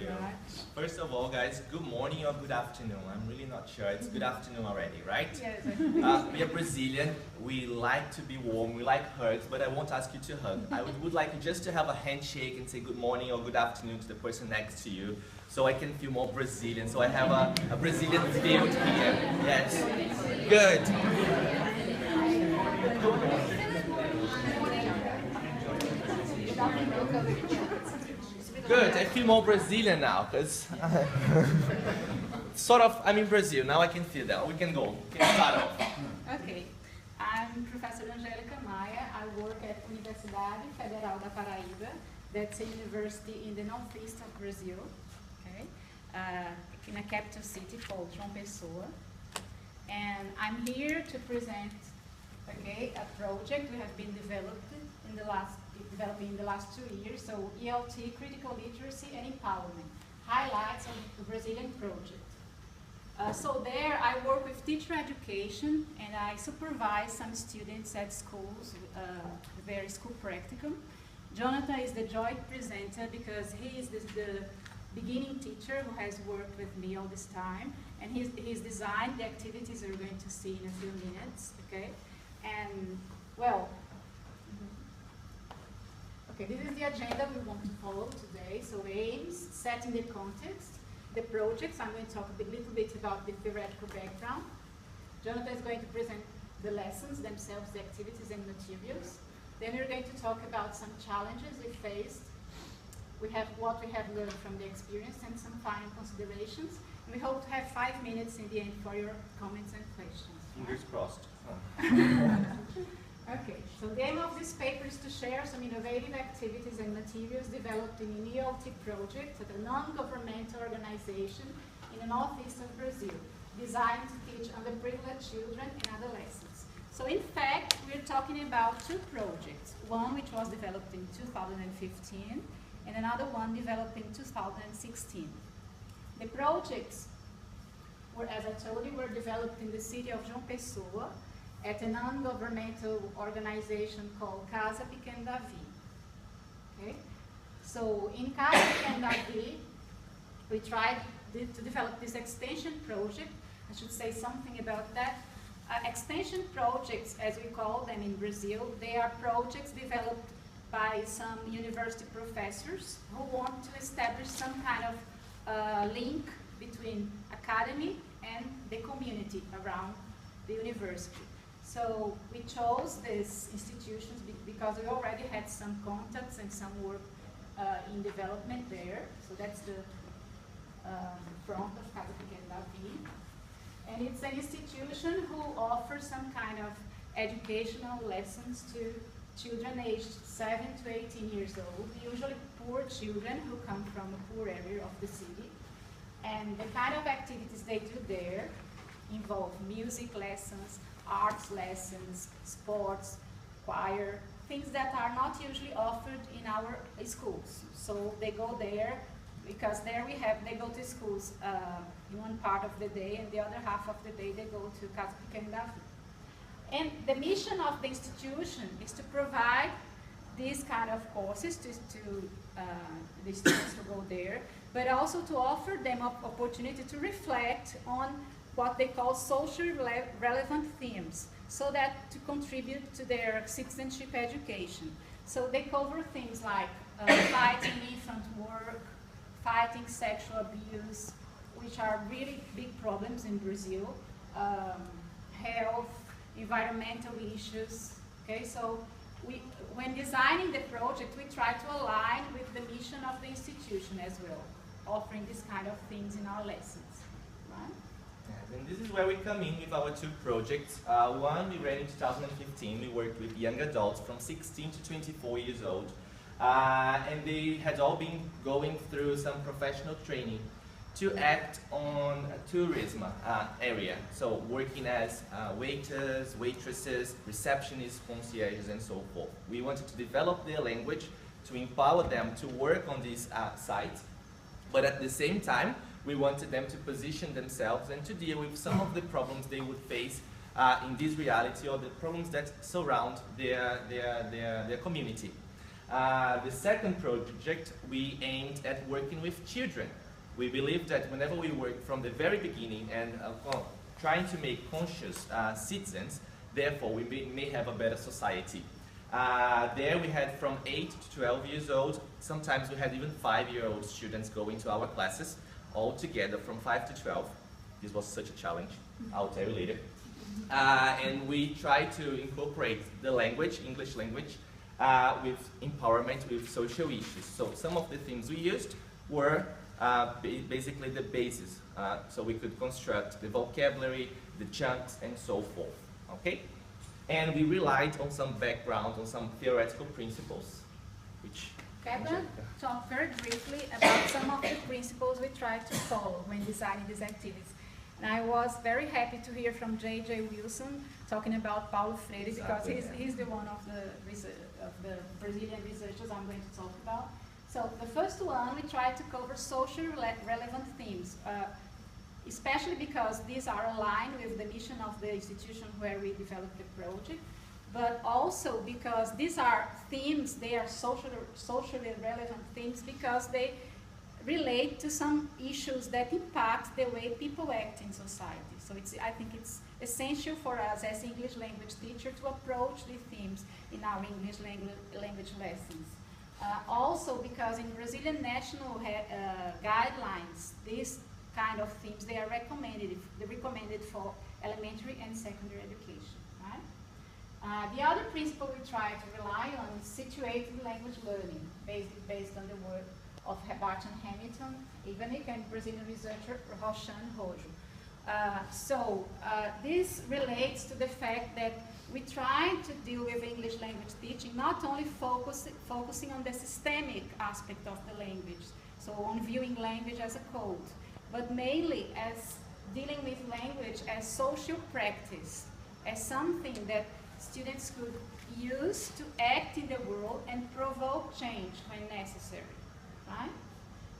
you. First of all, guys, good morning or good afternoon. I'm really not sure. It's good afternoon already, right? Yes. We are Brazilian. We like to be warm. We like hugs, but I won't ask you to hug. I would like you just to have a handshake and say good morning or good afternoon to the person next to you, so I can feel more Brazilian. So I have a Brazilian field here. Yes. Good. Good, I feel more Brazilian now, because sort of, I'm in Brazil, now I can feel that. We can go, we can start off. Okay, I'm Professor Angélica Maia. I work at Universidade Federal da Paraíba. That's a university in the northeast of Brazil, okay, in a capital city called João Pessoa. And I'm here to present, okay, a project we have been developing in the last 2 years. So ELT, critical literacy and empowerment, highlights of the Brazilian project. So there I work with teacher education and I supervise some students at schools, their school practicum. Jonathan is the joint presenter because he is the beginning teacher who has worked with me all this time, and he's designed the activities we're going to see in a few minutes, okay? And, well, okay, this is the agenda we want to follow today. So aims, setting the context, the projects. I'm going to talk a little bit about the theoretical background. Jonathan is going to present the lessons themselves, the activities and materials. Then we're going to talk about some challenges we faced. We have what we have learned from the experience and some final considerations. And we hope to have 5 minutes in the end for your comments and questions. Fingers crossed. Okay, so the aim of this paper is to share some innovative activities and materials developed in an ELT project at a non-governmental organization in the northeast of Brazil, designed to teach underprivileged children and adolescents. So in fact, we're talking about 2 projects, one which was developed in 2015 and another one developed in 2016. The projects were, as I told you, were developed in the city of João Pessoa at a non-governmental organization called Casa Pequeno Davi. Okay? So in Casa Pequeno Davi, we tried to develop this extension project. I should say something about that. Extension projects, as we call them in Brazil, they are projects developed by some university professors who want to establish some kind of link between academy and the community around the university. So we chose these institutions because we already had some contacts and some work in development there. So that's the front of Casa Pequeno Davi. And it's an institution who offers some kind of educational lessons to children aged 7 to 18 years old, usually poor children who come from a poor area of the city. And the kind of activities they do there involve music lessons, arts lessons, sports, choir, things that are not usually offered in our schools. So they go there because there they go to schools in one part of the day, and the other half of the day they go to Casa Pequeno Davi. And the mission of the institution is to provide these kind of courses to the students who go there, but also to offer them an opportunity to reflect on what they call socially relevant themes, so that to contribute to their citizenship education. So they cover things like fighting infant work, fighting sexual abuse, which are really big problems in Brazil, health, environmental issues. Okay, so when designing the project, we try to align with the mission of the institution as well, offering this kind of things in our lessons. Right? Yes, and this is where we come in with our 2 projects. One we ran in 2015. We worked with young adults from 16 to 24 years old, and they had all been going through some professional training to act on a tourism area, so working as waiters, waitresses, receptionists, concierges, and so forth. We wanted to develop their language to empower them to work on these sites, but at the same time, we wanted them to position themselves and to deal with some of the problems they would face in this reality, or the problems that surround their community. The second project, we aimed at working with children. We believe that whenever we work from the very beginning and trying to make conscious citizens, therefore we may have a better society. There we had from 8 to 12 years old, sometimes we had even 5-year-old students going to our classes, all together from 5 to 12. This was such a challenge, I'll tell you later. And we tried to incorporate the language, English language, with empowerment, with social issues. So some of the things we used were basically the basis. So we could construct the vocabulary, the chunks, and so forth. Okay? And we relied on some background, on some theoretical principles, which... Okay, I'm going to talk very briefly about some of the principles we tried to follow when designing these activities. And I was very happy to hear from J.J. Wilson talking about Paulo Freire, because he's the one of the Brazilian researchers I'm going to talk about. So the first one, we tried to cover socially relevant themes, especially because these are aligned with the mission of the institution where we developed the project, but also because these are themes, they are socially relevant themes because they relate to some issues that impact the way people act in society. So I think it's essential for us as English language teachers to approach these themes in our English language lessons. Also because in Brazilian national guidelines, these kind of themes, they are recommended for elementary and secondary education. Right? The other principle we try to rely on is situated language learning, based on the work of Barton Hamilton, Ivanek, and Brazilian researcher Roshan Rojo. This relates to the fact that we try to deal with English language teaching, not only focusing on the systemic aspect of the language, so on viewing language as a code, but mainly as dealing with language as social practice, as something that students could use to act in the world and provoke change when necessary. Right?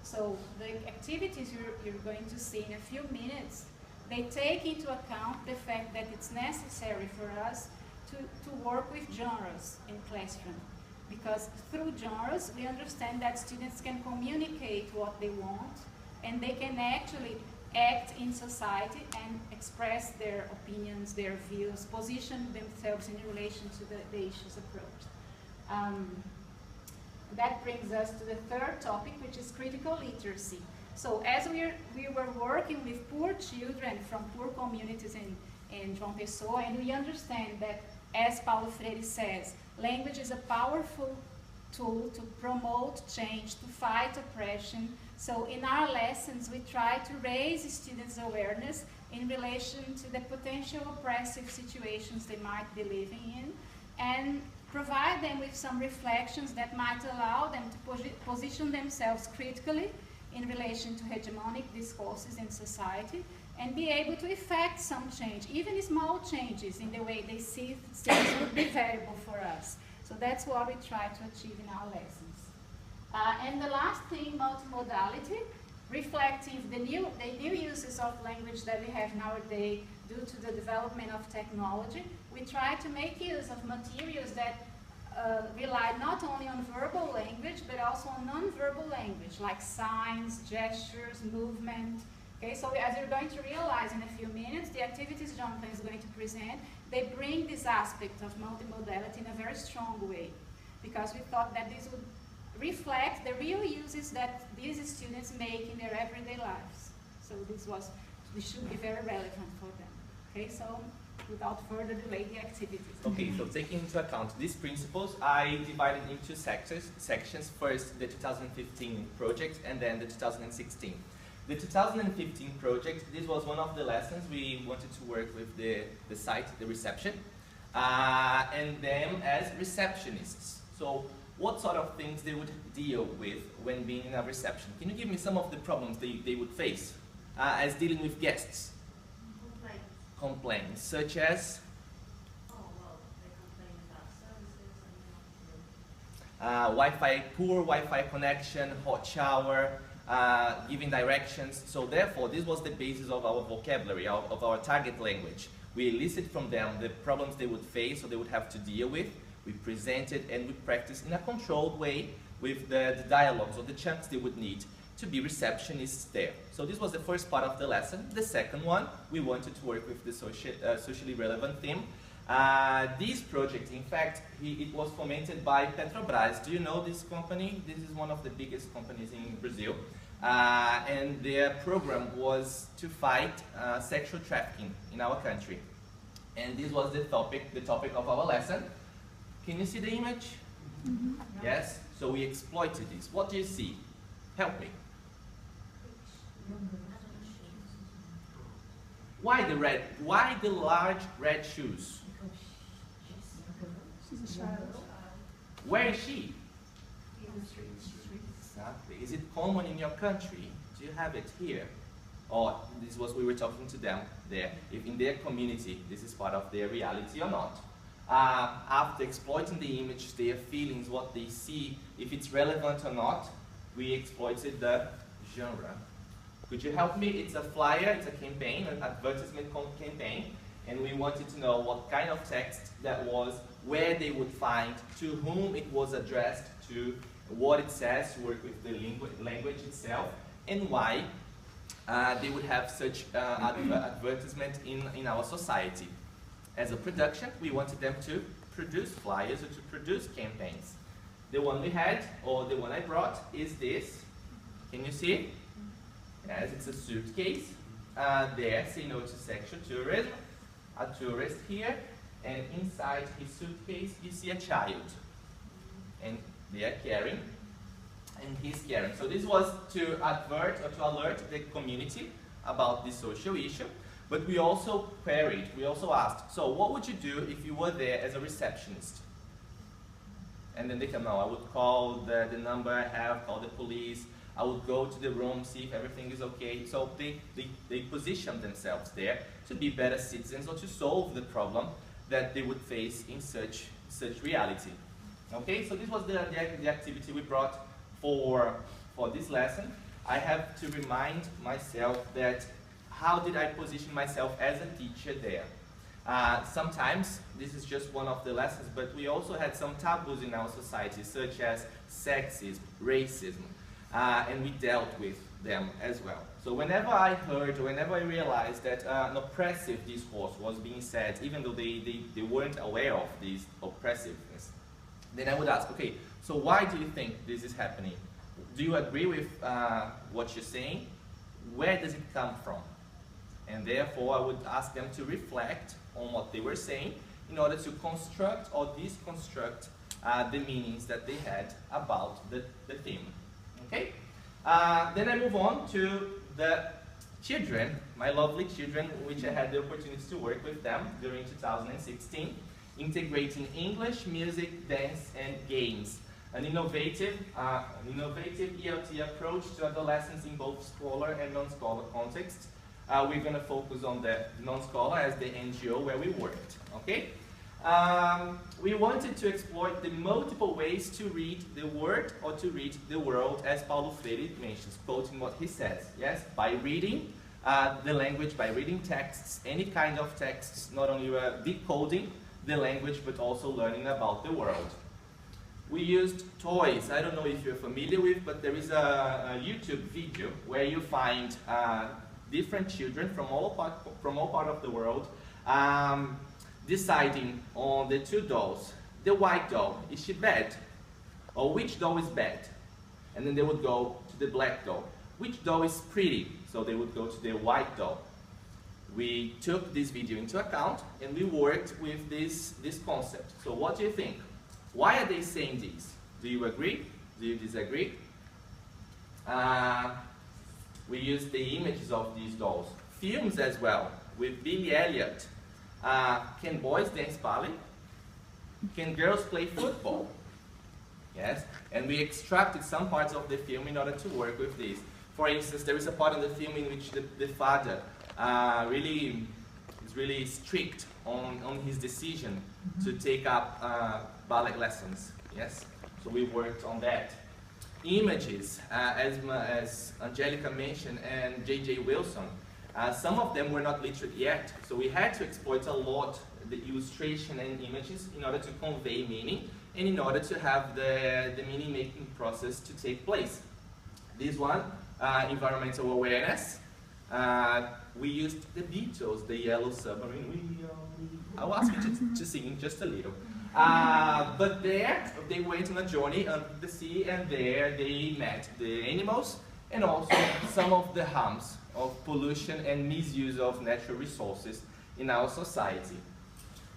So the activities you're going to see in a few minutes, they take into account the fact that it's necessary for us to work with genres in classroom. Because through genres, we understand that students can communicate what they want and they can actually act in society and express their opinions, their views, position themselves in relation to the issues approached. That brings us to the third topic, which is critical literacy. So as we were working with poor children from poor communities in João Pessoa, and we understand that, as Paulo Freire says, language is a powerful tool to promote change, to fight oppression. So in our lessons, we try to raise students' awareness in relation to the potential oppressive situations they might be living in, and provide them with some reflections that might allow them to position themselves critically in relation to hegemonic discourses in society and be able to effect some change. Even small changes in the way they see things would be valuable for us. So that's what we try to achieve in our lessons. And the last thing, multimodality, reflecting the new uses of language that we have nowadays due to the development of technology. We try to make use of materials that rely not only on verbal language, but also on non-verbal language, like signs, gestures, movement. Okay, so as you're going to realize in a few minutes, the activities Jonathan is going to present, they bring this aspect of multimodality in a very strong way, because we thought that this would reflect the real uses that these students make in their everyday lives. So this should be very relevant for them. Okay, so without further delay, the activities. Okay, so taking into account these principles, I divided into sections. First, the 2015 project, and then the 2016. The 2015 project, this was one of the lessons we wanted to work with the site, the reception, and them as receptionists. So what sort of things they would deal with when being in a reception? Can you give me some of the problems they would face as dealing with guests? Complaints, such as? Oh, well, they complain about services and Wi-Fi, poor Wi-Fi connection, hot shower, giving directions. So therefore, this was the basis of our vocabulary, of our target language. We elicit from them the problems they would face or they would have to deal with. We presented and we practiced in a controlled way with the dialogues or the chunks they would need to be receptionists there. So this was the first part of the lesson. The second one, we wanted to work with the socially relevant theme. This project, in fact, it was fomented by Petrobras. Do you know this company? This is one of the biggest companies in Brazil. And their program was to fight sexual trafficking in our country. And this was the topic of our lesson. Can you see the image? Mm-hmm. Yes? So we exploited this. What do you see? Help me. Why the large red shoes? She's a child. Where is she? In the streets. Exactly. Is it common in your country? Do you have it here? Or this was we were talking to them there. If in their community this is part of their reality or not. After exploiting the image, their feelings, what they see, if it's relevant or not, we exploited the genre. Could you help me? It's a flyer, it's a campaign, an advertisement campaign, and we wanted to know what kind of text that was, where they would find, to whom it was addressed, to what it says, to work with the language itself, and why they would have such advertisement in our society. As a production, we wanted them to produce flyers or to produce campaigns. The one we had, or the one I brought, is this. Can you see it? Yes, it's a suitcase. There, say no to sexual tourism. A tourist here, and inside his suitcase you see a child. And they are carrying, and he's carrying. So this was to advert or to alert the community about this social issue. But we also queried, we also asked, so what would you do if you were there as a receptionist? And then they can know, I would call the number I have, call the police, I would go to the room, see if everything is okay. So they position themselves there to be better citizens or to solve the problem that they would face in such reality. Okay, so this was the activity we brought for this lesson. I have to remind myself that how did I position myself as a teacher there? Sometimes, this is just one of the lessons, but we also had some taboos in our society, such as sexism, racism, and we dealt with them as well. So whenever I heard, or whenever I realized that an oppressive discourse was being said, even though they weren't aware of this oppressiveness, then I would ask, okay, so why do you think this is happening? Do you agree with what you're saying? Where does it come from? And therefore, I would ask them to reflect on what they were saying in order to construct or deconstruct the meanings that they had about the theme. Okay? Then I move on to the children, my lovely children, which I had the opportunity to work with them during 2016, integrating English, music, dance, and games. An innovative ELT approach to adolescents in both scholar and non-scholar contexts. We're going to focus on the non-scholar as the NGO where we worked. Okay? We wanted to exploit the multiple ways to read the word or to read the world, as Paulo Freire mentions, quoting what he says. Yes, by reading the language, by reading texts, any kind of texts, not only decoding the language, but also learning about the world. We used toys. I don't know if you're familiar with, but there is a YouTube video where you find different children from all part of the world deciding on the two dolls. The white doll, is she bad? Or which doll is bad? And then they would go to the black doll. Which doll is pretty? So they would go to the white doll. We took this video into account and we worked with this concept. So what do you think? Why are they saying this? Do you agree? Do you disagree? We used the images of these dolls. Films as well, with Billy Elliot. Can boys dance ballet? Can girls play football? Yes, and we extracted some parts of the film in order to work with this. For instance, there is a part of the film in which the father is really strict on his decision to take up ballet lessons. Yes, so we worked on that. Images, as Angelica mentioned, and J.J. Wilson, Some of them were not literate yet, so we had to exploit a lot the illustration and images in order to convey meaning and in order to have the meaning making process to take place. This one, environmental awareness. We used the Beatles, the Yellow Submarine. I'll ask you to sing just a little. But there, they went on a journey under the sea, and there they met the animals and also some of the harms of pollution and misuse of natural resources in our society.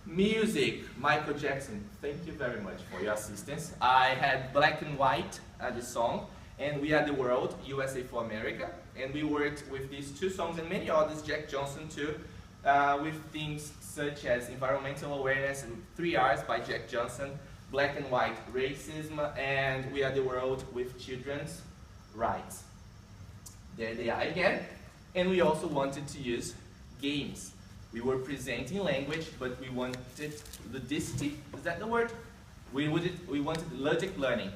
Music, Michael Jackson, thank you very much for your assistance. I had Black and White, the song, and We Are the World, USA for America, and we worked with these two songs and many others, Jack Johnson too, with themes such as environmental awareness and 3 R's by Jack Johnson, Black and White, racism, and We Are the World with children's rights. There they are again, and we also wanted to use games. We were presenting language, but we wanted ludicity, is that the word? We wanted ludic learning.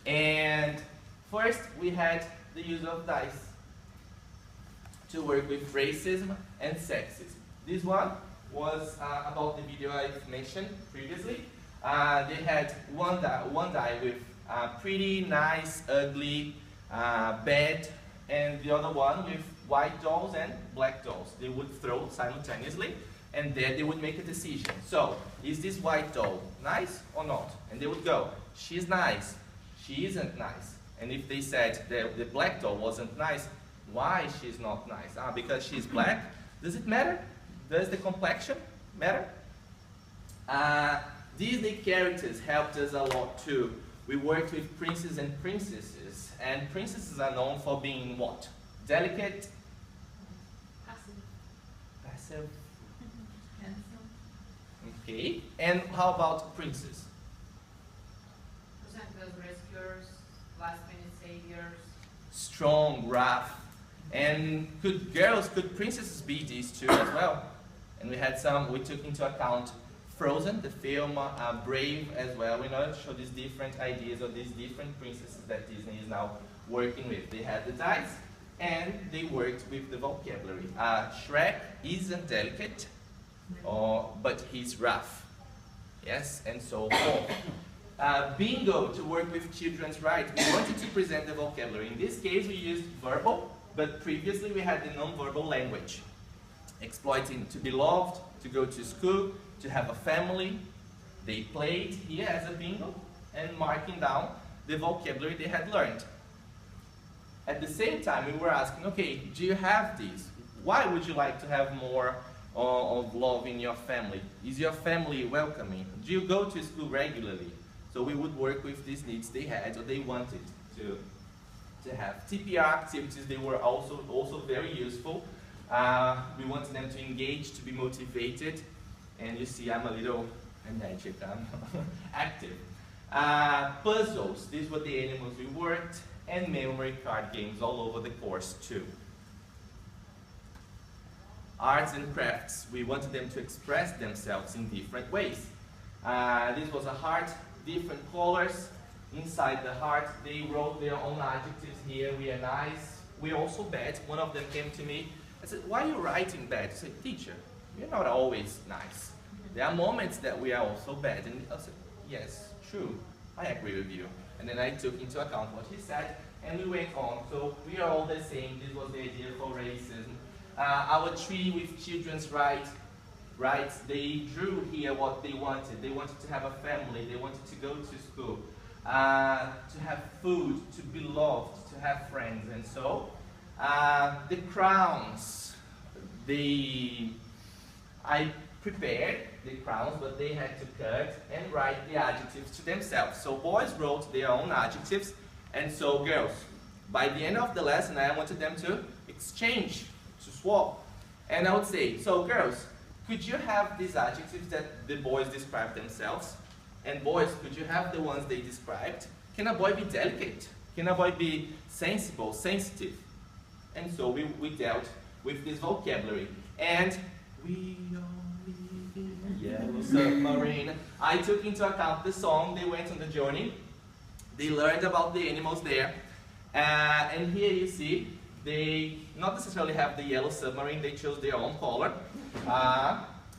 And first, we had the use of dice to work with racism and sexism. This one was about the video I've mentioned previously. They had one die with pretty, nice, ugly, bad, and the other one with white dolls and black dolls. They would throw simultaneously, and then they would make a decision. So, is this white doll nice or not? And they would go, she's nice, she isn't nice. And if they said the black doll wasn't nice, why she's not nice? Because she's black? Does it matter? Does the complexion matter? Disney characters helped us a lot too. We worked with princes and princesses, and princesses are known for being what? Delicate? Passive? Okay, and how about princes? Presenters, rescuers, last-minute saviors. Strong, rough. And could princesses be these two as well? And we took into account Frozen, the film, Brave as well, in order to show these different ideas of these different princesses that Disney is now working with. They had the dice, and they worked with the vocabulary. Shrek isn't delicate, but he's rough. Yes, and so forth. Bingo, to work with children's rights. We wanted to present the vocabulary. In this case, we used verbal, but previously we had the non-verbal language. Exploiting to be loved, to go to school, to have a family. They played here as a bingo and marking down the vocabulary they had learned. At the same time, we were asking, okay, do you have these? Why would you like to have more of love in your family? Is your family welcoming? Do you go to school regularly? So we would work with these needs they had or they wanted to have. TPR activities, they were also very useful. We wanted them to engage, to be motivated. And you see, I'm a little energetic, I'm active. Puzzles, these were the animals we worked, and memory card games all over the course too. Arts and crafts, we wanted them to express themselves in different ways. This was a heart, different colors. Inside the heart, they wrote their own adjectives here. We are nice, we're also bad. One of them came to me, I said, why are you writing bad? I said, teacher, we're not always nice. There are moments that we are also bad. And I said, yes, true, I agree with you. And then I took into account what he said, and we went on. So we are all the same. This was the idea for racism. Our tree with children's rights, they drew here what they wanted. They wanted to have a family. They wanted to go to school, to have food, to be loved, to have friends. And so the crowns, I prepared the crowns, but they had to cut and write the adjectives to themselves. So boys wrote their own adjectives, and so girls. By the end of the lesson, I wanted them to exchange, to swap. And I would say, so girls, could you have these adjectives that the boys described themselves? And boys, could you have the ones they described? Can a boy be delicate? Can a boy be sensible, sensitive? And so we dealt with this vocabulary. And we are living in a yellow submarine. I took into account the song, they went on the journey. They learned about the animals there. And here you see They not necessarily have the yellow submarine, they chose their own color.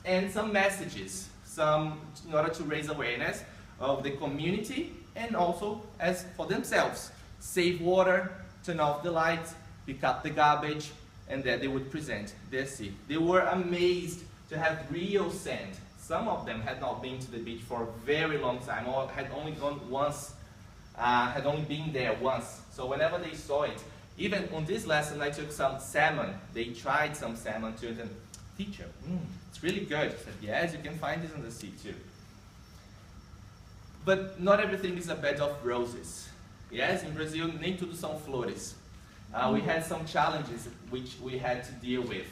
And some messages, in order to raise awareness of the community and also as for themselves. Save water, turn off the lights, pick up the garbage, and then they would present their sea. They were amazed to have real sand. Some of them had not been to the beach for a very long time, or had only gone once, had only been there once. So whenever they saw it, even on this lesson I took some salmon. They tried some salmon too, and then, teacher, it's really good. I said, yes, you can find this in the sea too. But not everything is a bed of roses. Yes, in Brazil, nem tudo são flores. We had some challenges which we had to deal with.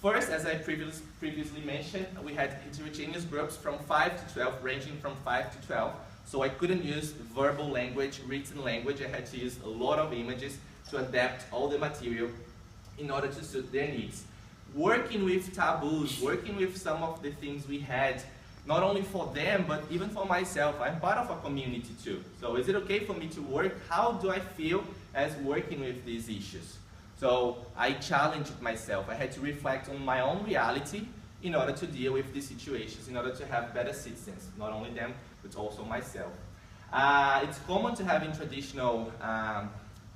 First, as I previously mentioned, we had heterogeneous groups from 5 to 12, ranging from 5 to 12. So I couldn't use verbal language, written language. I had to use a lot of images to adapt all the material in order to suit their needs. Working with taboos, working with some of the things we had, not only for them, but even for myself. I'm part of a community too. So is it okay for me to work? How do I feel as working with these issues? So I challenged myself. I had to reflect on my own reality in order to deal with these situations, in order to have better citizens, not only them, but also myself. It's common to have in traditional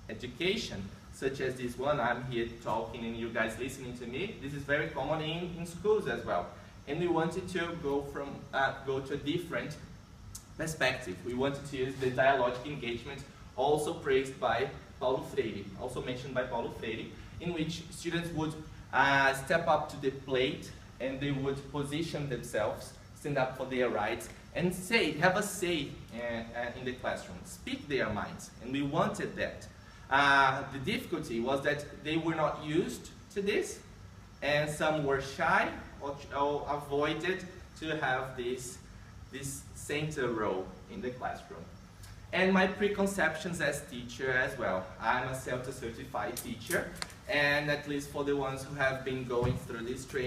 education, such as this one. I'm here talking and you guys listening to me. This is very common in schools as well. And we wanted to go to a different perspective. We wanted to use the dialogic engagement, also praised by Paulo Freire, also mentioned by Paulo Freire, in which students would step up to the plate and they would position themselves, stand up for their rights, and have a say in the classroom, speak their minds. And we wanted that. The difficulty was that they were not used to this, and some were shy or avoided to have this center role in the classroom. And my preconceptions as teacher as well. I'm a CELTA certified teacher, and at least for the ones who have been going through this training,